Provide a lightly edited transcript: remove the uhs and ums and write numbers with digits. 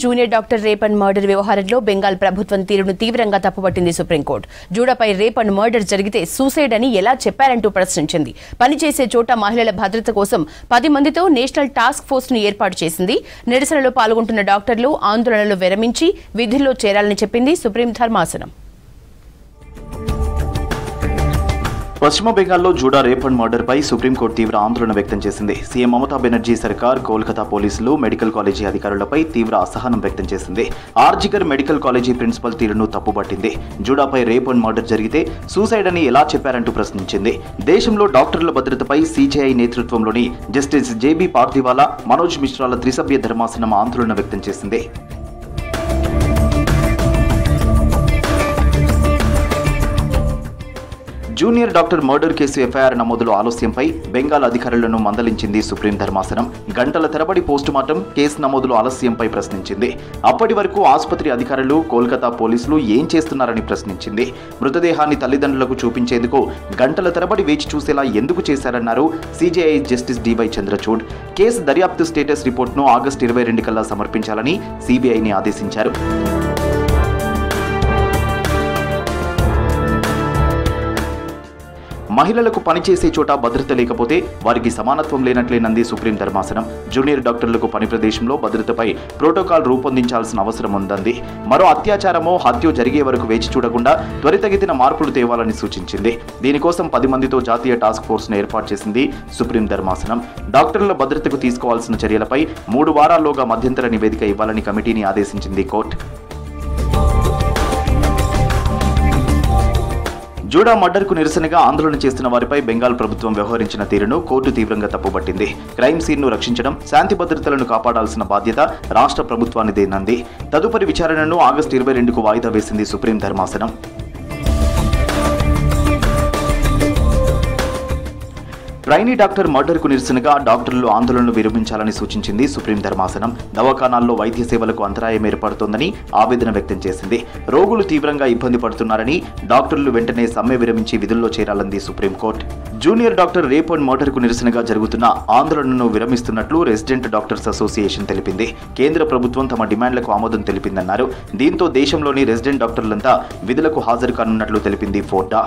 Junior doctor rape and murder వ్యవహారంలో బెంగాల్ ప్రభుత్వం తీరును తీవ్రంగా తప్పుపట్టింది సుప్రీంకోర్టు. జూడాపై రేప్ అండ్ మర్డర్ జరిగితే సూసైడ్ అని ఎలా చెప్పారంటూ ప్రశ్నించింది. పనిచేసే చోట మహిళల భద్రత కోసం 10 మందితో నేషనల్ టాస్క్ ఫోర్స్ ను ఏర్పాటు చేసింది. నిరసనలో పాల్గొంటున్న డాక్టర్లు ఆందోళనలు విరమించి విధుల్లో చేరాలని చెప్పింది సుప్రీం ధర్మాసనం. పశ్చిమ బెంగాల్లో జూడా రేప్ అండ్ మర్డర్ పై సుప్రీంకోర్టు తీవ్ర ఆందోళన వ్యక్తం చేసింది. సీఎం మమతా బెనర్జీ సర్కార్, కోల్కతా పోలీసులు, మెడికల్ కాలేజీ అధికారులపై తీవ్ర అసహనం వ్యక్తం చేసింది. ఆర్జికర్ మెడికల్ కాలేజీ ప్రిన్సిపల్ తీరును తప్పుపట్టింది. జూడాపై రేప్ అండ్ మర్డర్ జరిగితే సూసైడ్ అని ఎలా చెప్పారంటూ ప్రశ్నించింది. దేశంలో డాక్టర్ల భద్రతపై సీజేఐ నేతృత్వంలోని జస్టిస్ జేబీ పార్దివాలా, మనోజ్ మిశ్రాల త్రిసభ్య ధర్మాసనం ఆందోళన వ్యక్తం చేసింది. Junior doctor murder case FIR నమోదులో ఆలస్యంపై బెంగాల్ అధికారులను మందలించింది సుప్రీం ధర్మాసనం. గంటల తరబడి పోస్టుమార్టం, కేసు నమోదులో ఆలస్యంపై ప్రశ్నించింది. అప్పటి వరకు ఆసుపత్రి అధికారులు, కోల్కతా పోలీసులు ఏం చేస్తున్నారని ప్రశ్నించింది. మృతదేహాన్ని తల్లిదండ్రులకు చూపించేందుకు గంటల తరబడి వేచి చూసేలా ఎందుకు చేశారన్నారు సీజేఐ జస్టిస్ డివై చంద్రచూడ్. కేసు దర్యాప్తు స్టేటస్ రిపోర్టును ఆగస్టు 22 కల్లా సమర్పించాలని సీబీఐని ఆదేశించారు. మహిళలకు పనిచేసే చోట భద్రత లేకపోతే వారికి సమానత్వం లేనట్లేనంది సుప్రీం ధర్మాసనం. జూనియర్ డాక్టర్లకు పని ప్రదేశంలో భద్రతపై ప్రోటోకాల్ రూపొందించాల్సిన అవసరం ఉందంది. మరో అత్యాచారమో, హత్యో జరిగే వరకు వేచి చూడకుండా త్వరితగతిన మార్పులు తేవాలని సూచించింది. దీనికోసం 10 మందితో జాతీయ టాస్క్ ఫోర్స్ను ఏర్పాటు చేసింది సుప్రీం ధర్మాసనం. డాక్టర్ల భద్రతకు తీసుకోవాల్సిన చర్యలపై 3 వారాల్లోగా మధ్యంతర నివేదిక ఇవ్వాలని కమిటీని ఆదేశించింది కోర్టు. జూడా మర్డర్కు నిరసనగా ఆందోళన చేస్తున్న వారిపై బెంగాల్ ప్రభుత్వం వ్యవహరించిన తీరును కోర్టు తీవ్రంగా తప్పుపట్టింది. క్రైమ్ సీన్ను రక్షించడం, శాంతి భద్రతలను కాపాడాల్సిన బాధ్యత రాష్ట్ర ప్రభుత్వానిదేనంది. తదుపరి విచారణను ఆగస్టు 22కు వాయిదా వేసింది సుప్రీం ధర్మాసనం. ట్రైనీ డాక్టర్ మర్డర్కు నిరసనగా డాక్టర్లు ఆందోళనలు విరమించాలని సూచించింది సుప్రీం ధర్మాసనం. దవాఖానాల్లో వైద్య సేవలకు అంతరాయం ఏర్పడుతోందని ఆవేదన వ్యక్తం చేసింది. రోగులు తీవ్రంగా ఇబ్బంది పడుతున్నారని, డాక్టర్లు వెంటనే సమ్మె విరమించి విధుల్లో చేరాలంది సుప్రీంకోర్టు. జూనియర్ డాక్టర్ రేప్ అండ్ మర్డర్కు నిరసనగా జరుగుతున్న ఆందోళనను విరమిస్తున్నట్లు రెసిడెంట్ డాక్టర్స్ అసోసియేషన్ తెలిపింది. కేంద్ర ప్రభుత్వం తమ డిమాండ్లకు ఆమోదం తెలిపిందన్నారు. దీంతో దేశంలోని రెసిడెంట్ డాక్టర్లంతా విధులకు హాజరు కానున్నట్లు తెలిపింది ఫోర్డా.